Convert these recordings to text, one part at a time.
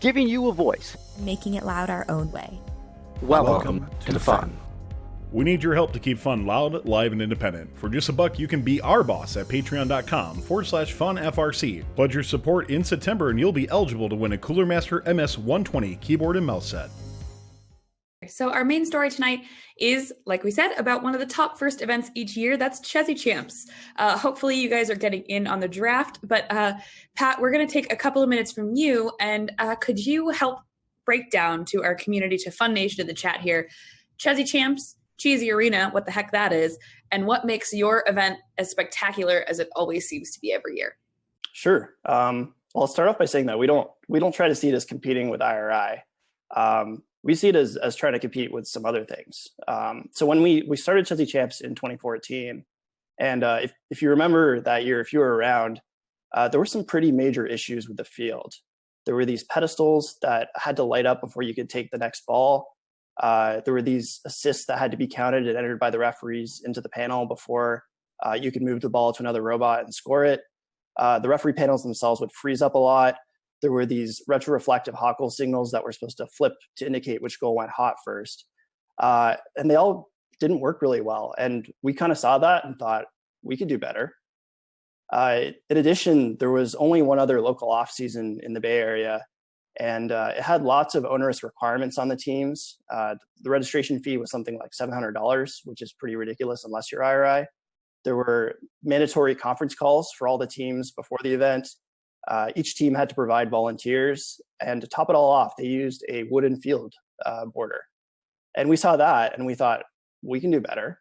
giving you a voice. Making it loud our own way. Welcome to the fun. We need your help to keep fun loud, live, and independent. For just $1, you can be our boss at patreon.com/funfrc. Pledge your support in September and you'll be eligible to win a Cooler Master MS-120 keyboard and mouse set. So our main story tonight is, like we said, about one of the top first events each year. That's Chezy Champs. Hopefully you guys are getting in on the draft. But Pat, we're going to take a couple of minutes from you. And could you help break down to our community, to Fun Nation in the chat here, Chezy Champs, Chezy Arena, what the heck that is, and what makes your event as spectacular as it always seems to be every year? Sure. Well, I'll start off by saying that we don't try to see it as competing with IRI. We see it as trying to compete with some other things. So when we started Chezy Champs in 2014, and if you remember that year, if you were around, there were some pretty major issues with the field. There were these pedestals that had to light up before you could take the next ball. There were these assists that had to be counted and entered by the referees into the panel before you could move the ball to another robot and score it. The referee panels themselves would freeze up a lot. There were these retroreflective Hockle signals that were supposed to flip to indicate which goal went hot first. And they all didn't work really well. And we kind of saw that and thought we could do better. In addition, there was only one other local off season in the Bay Area, and it had lots of onerous requirements on the teams. The registration fee was something like $700, which is pretty ridiculous unless you're IRI. There were mandatory conference calls for all the teams before the event. Each team had to provide volunteers, and to top it all off, they used a wooden field border. And we saw that, and we thought, we can do better.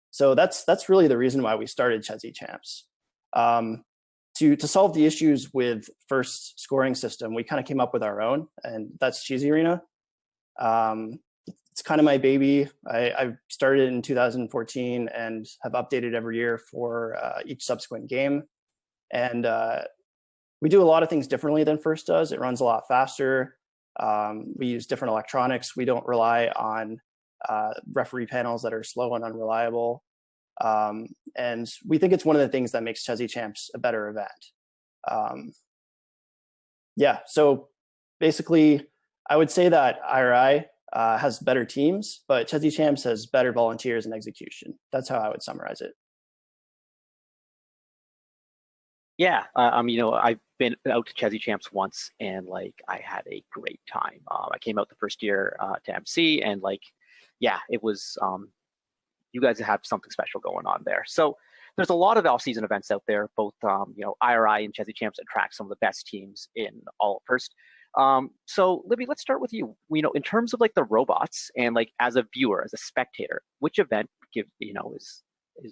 So that's really the reason why we started Chezy Champs. To solve the issues with first scoring system, we kind of came up with our own, and that's Chezy Arena. It's kind of my baby. I started in 2014 and have updated every year for each subsequent game. And we do a lot of things differently than First does. It runs a lot faster. We use different electronics. We don't rely on referee panels that are slow and unreliable. And we think it's one of the things that makes Chezy Champs a better event. So basically, I would say that IRI has better teams, but Chezy Champs has better volunteers and execution. That's how I would summarize it. Yeah, I've been out to Chezy Champs once, and I had a great time. I came out the first year to MC, and it was. You guys have something special going on there. So there's a lot of off-season events out there, both IRI and Chezy Champs attract some of the best teams in all of First. So Libby, let's start with you. In terms of the robots and as a viewer, as a spectator, which event is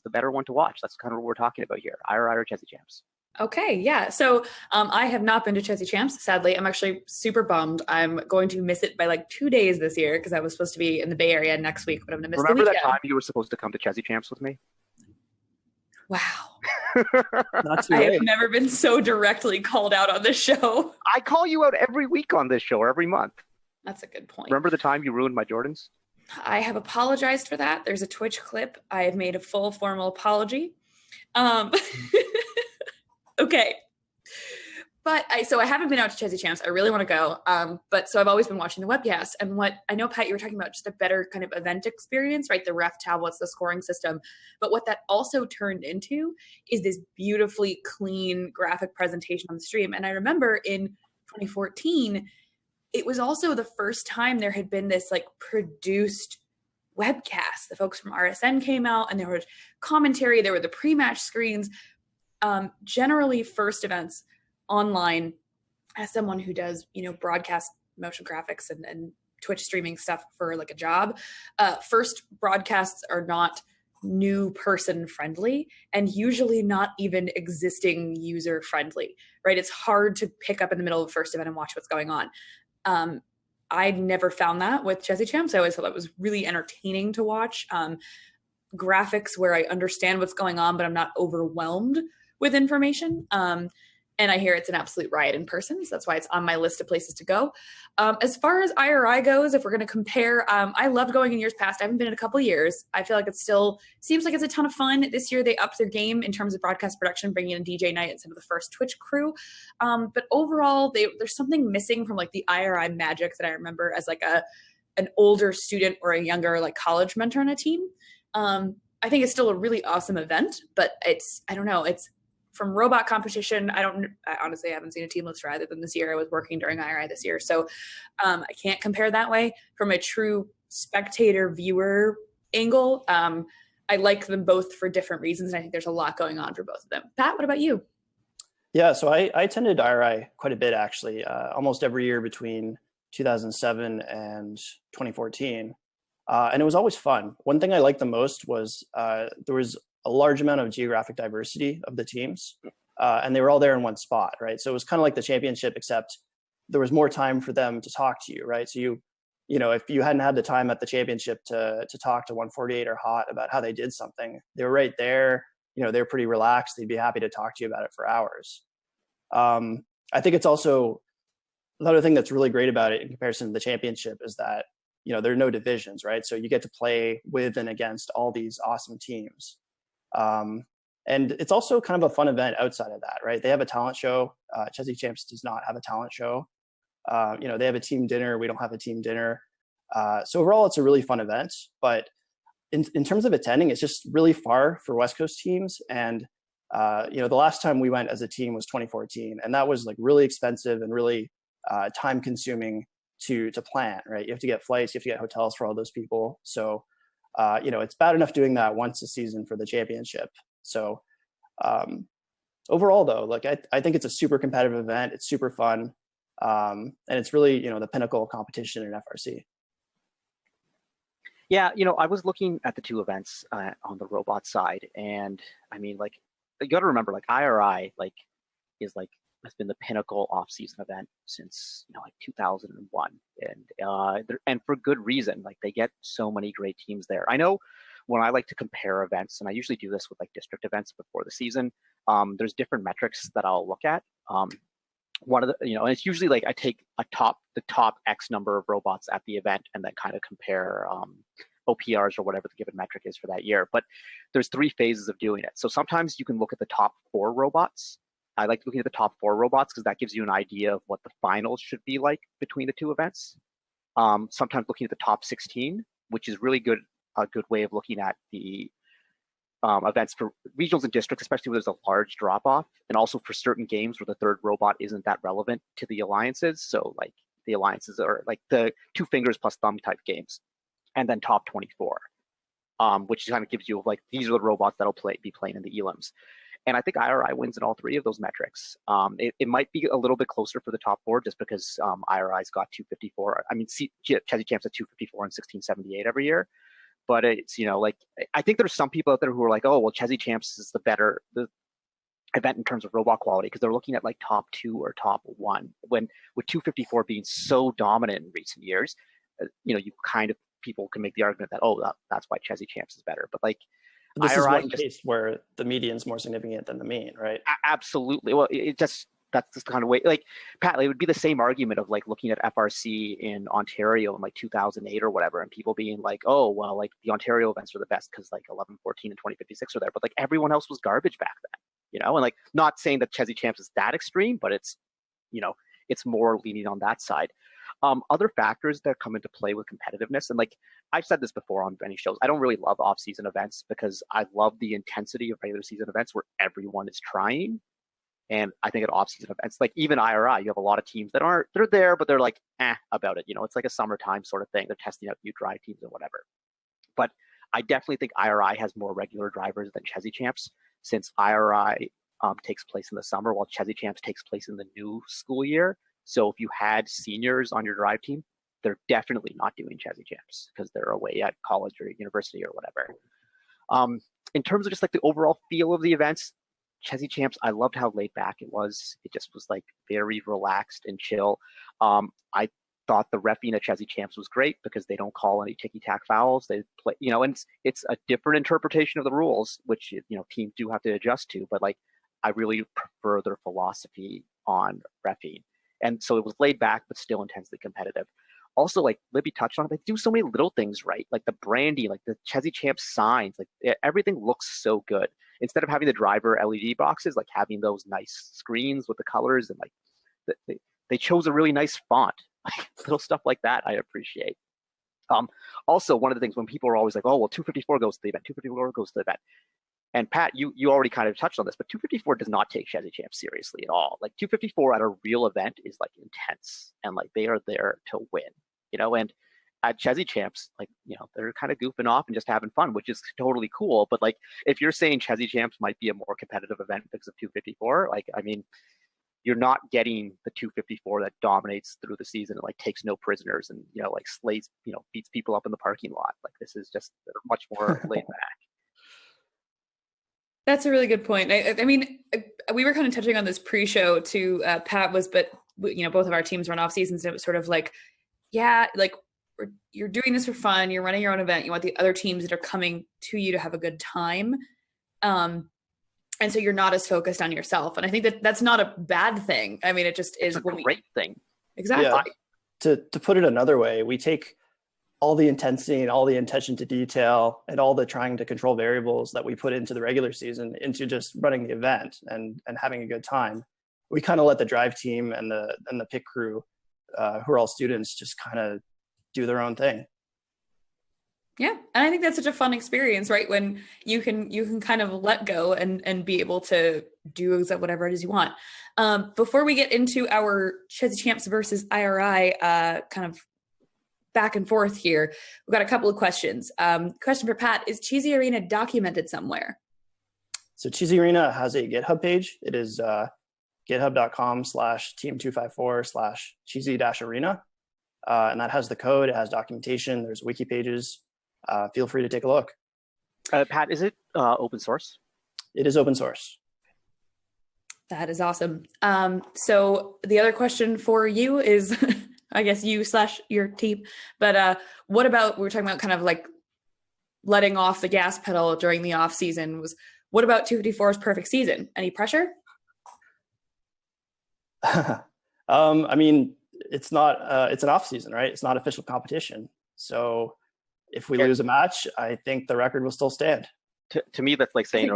the better one to watch? That's kind of what we're talking about here, IRI or Chezy Champs. Okay, yeah. So I have not been to Chezy Champs, sadly. I'm actually super bummed. I'm going to miss it by 2 days this year because I was supposed to be in the Bay Area next week, but I'm going to miss the weekend. Remember that time you were supposed to come to Chezy Champs with me? Wow. Not too I late. have never been so directly called out on this show. I call you out every week on this show, or every month. That's a good point. Remember the time you ruined my Jordans? I have apologized for that. There's a Twitch clip. I have made a full formal apology. Okay. But I haven't been out to Chezy Champs. I really want to go. But I've always been watching the webcast. And what I know, Pat, you were talking about just a better kind of event experience, right? The ref tablets, the scoring system. But what that also turned into is this beautifully clean graphic presentation on the stream. And I remember in 2014, it was also the first time there had been this produced webcast. The folks from RSN came out and there was commentary. There were the pre-match screens. Generally First events online, as someone who does, broadcast motion graphics and Twitch streaming stuff for a job, First broadcasts are not new person friendly and usually not even existing user friendly, right? It's hard to pick up in the middle of a First event and watch what's going on. I never found that with Chezy Champs. I always thought that was really entertaining to watch. Graphics where I understand what's going on, but I'm not overwhelmed with information. and I hear it's an absolute riot in person. So that's why it's on my list of places to go. As far as IRI goes, if we're going to compare, I loved going in years past. I haven't been in a couple of years. I feel like it still seems like it's a ton of fun. This year they upped their game in terms of broadcast production, bringing in DJ Night and some of the first Twitch crew. But overall, there's something missing from like the IRI magic that I remember as like an older student or a younger like college mentor on a team. I think it's still a really awesome event, but I don't know, it's from robot competition. I honestly haven't seen a team list rather than this year. I was working during IRI this year. So I can't compare that way. From a true spectator viewer angle, I like them both for different reasons. And I think there's a lot going on for both of them. Pat, what about you? Yeah, so I attended IRI quite a bit, actually, almost every year between 2007 and 2014. And it was always fun. One thing I liked the most was there was a large amount of geographic diversity of the teams, and they were all there in one spot, right? So it was kind of like the championship, except there was more time for them to talk to you, right? So you know, if you hadn't had the time at the championship to talk to 148 or Hot about how they did something, they were right there. You know, they're pretty relaxed. They'd be happy to talk to you about it for hours. I think it's also another thing that's really great about it in comparison to the championship is that, you know, there are no divisions, right? So you get to play with and against all these awesome teams. And it's also kind of a fun event outside of that, right? They have a talent show. Chezy Champs does not have a talent show. You know, they have a team dinner. We don't have a team dinner. So overall, it's a really fun event. But in terms of attending, it's just really far for West Coast teams. And, you know, the last time we went as a team was 2014. And that was like really expensive and really time consuming to plan, right? You have to get flights, you have to get hotels for all those people. So, you know, it's bad enough doing that once a season for the championship. So overall, though, like I think it's a super competitive event. It's super fun. And it's really, you know, the pinnacle of competition in FRC. Yeah, you know, I was looking at the two events on the robot side, and I mean, like, you got to remember, like, IRI, like, is like has been the pinnacle off-season event since, you know, like 2001, and for good reason. Like, they get so many great teams there. I know when I like to compare events, and I usually do this with like district events before the season, there's different metrics that I'll look at. One of the, you know, and it's usually like I take the top X number of robots at the event and then kind of compare OPRs or whatever the given metric is for that year. But there's 3 phases of doing it. So sometimes you can look at the top 4 robots. I like looking at the top 4 robots because that gives you an idea of what the finals should be like between the 2 events. Sometimes looking at the top 16, which is really a good way of looking at the events for regionals and districts, especially where there's a large drop-off, and also for certain games where the 3rd robot isn't that relevant to the alliances. So like the alliances are like the 2 fingers plus thumb type games, and then top 24, which kind of gives you like, these are the robots that'll be playing in the elims. And I think IRI wins in all 3 of those metrics. It might be a little bit closer for the top 4 just because IRI's got 254. I mean, Chezy Champs at 254 and 1678 every year. But it's, you know, like, I think there's some people out there who are like, oh, well, Chezy Champs is the event in terms of robot quality because they're looking at like top 2 or top 1. When with 254 being so dominant in recent years, you know, people can make the argument that, oh, that's why Chezy Champs is better. But like, This IRI is one case where the median's more significant than the mean, right? Absolutely. Well, that's the kind of way, like, Pat, it would be the same argument of like looking at FRC in Ontario in like 2008 or whatever, and people being like, oh, well, like the Ontario events are the best because like 1114 and 2056 are there, but like everyone else was garbage back then, you know? And like, not saying that Chezy Champs is that extreme, but it's, you know, it's more leaning on that side. Other factors that come into play with competitiveness, and like I've said this before on many shows, I don't really love off-season events because I love the intensity of regular season events where everyone is trying. And I think at off-season events, like even IRI, you have a lot of teams that they're there, but they're like, about it. You know, it's like a summertime sort of thing. They're testing out new drive teams and whatever. But I definitely think IRI has more regular drivers than Chezy Champs, since IRI takes place in the summer while Chezy Champs takes place in the new school year. So if you had seniors on your drive team, they're definitely not doing Chezy Champs because they're away at college or university or whatever. In terms of just like the overall feel of the events, Chezy Champs, I loved how laid back it was. It just was like very relaxed and chill. I thought the reffing at Chezy Champs was great because they don't call any ticky-tack fouls. They play, you know, and it's a different interpretation of the rules, which, you know, teams do have to adjust to. But like, I really prefer their philosophy on reffing. And so it was laid back, but still intensely competitive. Also, like Libby touched on, they do so many little things right, like the branding, like the Chezy Champs signs, like everything looks so good. Instead of having the driver LED boxes, like having those nice screens with the colors, and like they chose a really nice font, like little stuff like that. I appreciate. Also, one of the things when people are always like, oh, well, 254 goes to the event, 254 goes to the event. And Pat, you already kind of touched on this, but 254 does not take Chezy Champs seriously at all. Like 254 at a real event is like intense, and like they are there to win, you know. And at Chezy Champs, like, you know, they're kind of goofing off and just having fun, which is totally cool. But like, if you're saying Chezy Champs might be a more competitive event because of 254, like, I mean, you're not getting the 254 that dominates through the season and like takes no prisoners and, you know, like slays, you know, beats people up in the parking lot. Like, this is just much more laid back. That's a really good point. I mean, we were kind of touching on this pre-show too. Pat was, but you know, both of our teams run off seasons, and it was sort of like, yeah, like you're doing this for fun. You're running your own event. You want the other teams that are coming to you to have a good time, and so you're not as focused on yourself. And I think that that's not a bad thing. I mean, it just is a great thing. Exactly. Yeah. To put it another way, we take all the intensity and all the attention to detail and all the trying to control variables that we put into the regular season into just running the event and having a good time. We kind of let the drive team and the pit crew, who are all students, just kind of do their own thing. Yeah. And I think that's such a fun experience, right? When you can kind of let go and be able to do whatever it is you want. Before we get into our Chezy Champs versus IRI kind of back and forth here, we've got a couple of questions. Question for Pat: is Chezy Arena documented somewhere? So Chezy Arena has a GitHub page. It is github.com/team254/chezy-arena. And that has the code, it has documentation, there's wiki pages. Feel free to take a look. Pat, is it open source? It is open source. That is awesome. So the other question for you is, I guess you/your team, but what about, we were talking about kind of like letting off the gas pedal during the off season, what about 254's perfect season? Any pressure? I mean, it's not, it's an off season, right? It's not official competition. So if we lose a match, I think the record will still stand. To me, that's like saying,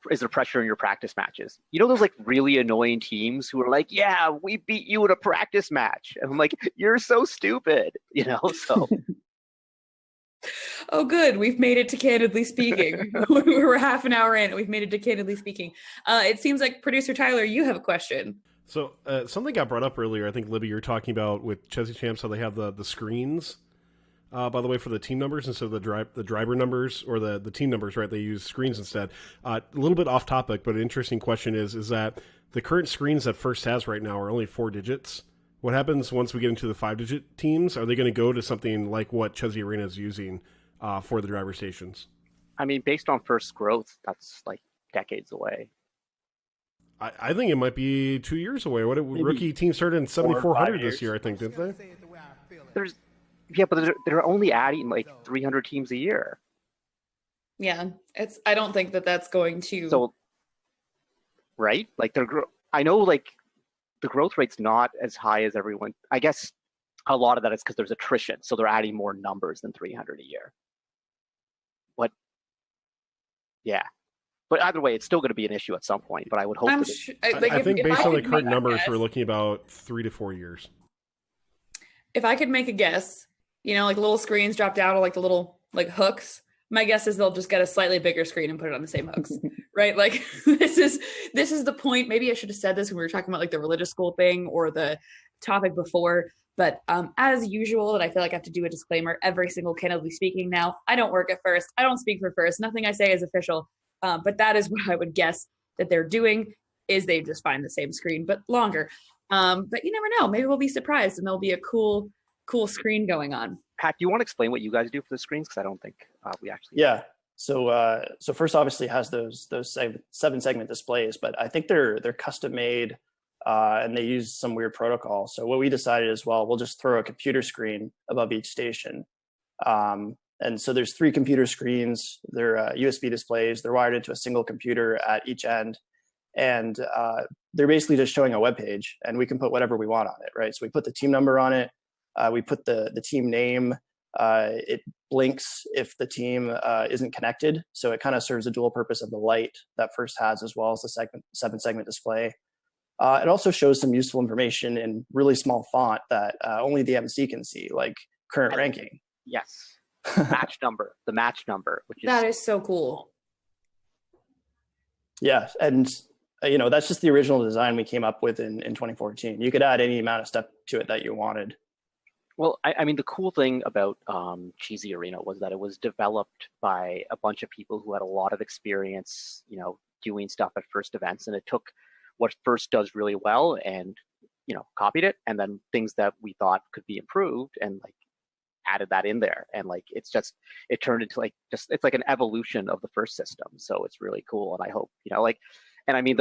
is there pressure in your practice matches? You know, those like really annoying teams who are like, yeah, we beat you in a practice match. And I'm like, you're so stupid, you know? So. Oh, good. We've made it to Candidly Speaking. We're half an hour in. We've made it to Candidly Speaking. It seems like producer Tyler, you have a question. So something got brought up earlier. I think, Libby, you're talking about with Chezy Champs, how they have the screens, by the way, for the team numbers instead of the driver numbers or the team numbers, right? They use screens instead. A little bit off topic, but an interesting question is that the current screens that First has right now are only 4 digits. What happens once we get into the 5-digit teams? Are they going to go to something like what Chezy Arena is using for the driver stations? I mean, based on First growth, that's like decades away. I think it might be 2 years away. What rookie team started in 7,400 this year, I think, didn't they? But they're only adding like 300 teams a year. Yeah, I don't think that's going to. So, right? Like I know like the growth rate's not as high as everyone. I guess a lot of that is because there's attrition, so they're adding more numbers than 300 a year. But yeah. But either way, it's still going to be an issue at some point. But I would hope. I think based on the current numbers, we're looking about 3 to 4 years. If I could make a guess, you know, like little screens drop down to like the little like hooks. My guess is they'll just get a slightly bigger screen and put it on the same hooks, right? Like this is the point. Maybe I should have said this when we were talking about like the religious school thing or the topic before. But as usual, and I feel like I have to do a disclaimer every single Candidly Speaking now. I don't work at First. I don't speak for First. Nothing I say is official. But that is what I would guess that they're doing is they just find the same screen, but longer. But you never know. Maybe we'll be surprised and there'll be a cool screen going on. Pat, do you want to explain what you guys do for the screens? Because I don't think we actually. Yeah. So First obviously has those 7-segment displays, but I think they're custom made and they use some weird protocol. So what we decided is, well, we'll just throw a computer screen above each station. And so there's 3 computer screens. They're USB displays. They're wired into a single computer at each end. and they're basically just showing a web page, and we can put whatever we want on it, right? So we put the team number on it, we put the team name. It blinks if the team isn't connected, so it kind of serves a dual purpose of the light that First has, as well as the 7-segment display. It also shows some useful information in really small font that only the MC can see, like current ranking. Yes, the match number, which is That is so cool. Yeah, and that's just the original design we came up with in 2014. You could add any amount of stuff to it that you wanted. Well, I mean, the cool thing about Chezy Arena was that it was developed by a bunch of people who had a lot of experience, doing stuff at First events, and it took what First does really well and, copied it, and then things that we thought could be improved and like added that in there, and like it turned into it's like an evolution of the First system. So it's really cool, and I hope and I mean,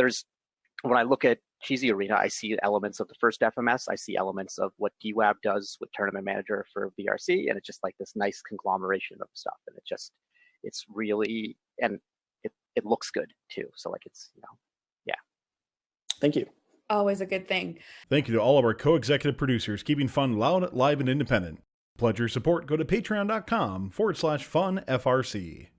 when I look at Chezy Arena, I see elements of the First FMS. I see elements of what DWAB does with Tournament Manager for VRC, and it's just like this nice conglomeration of stuff. And it's really, and it looks good too. So like yeah. Thank you. Always a good thing. Thank you to all of our co-executive producers, keeping fun loud, live, and independent. Pledge your support. Go to patreon.com/funfrc.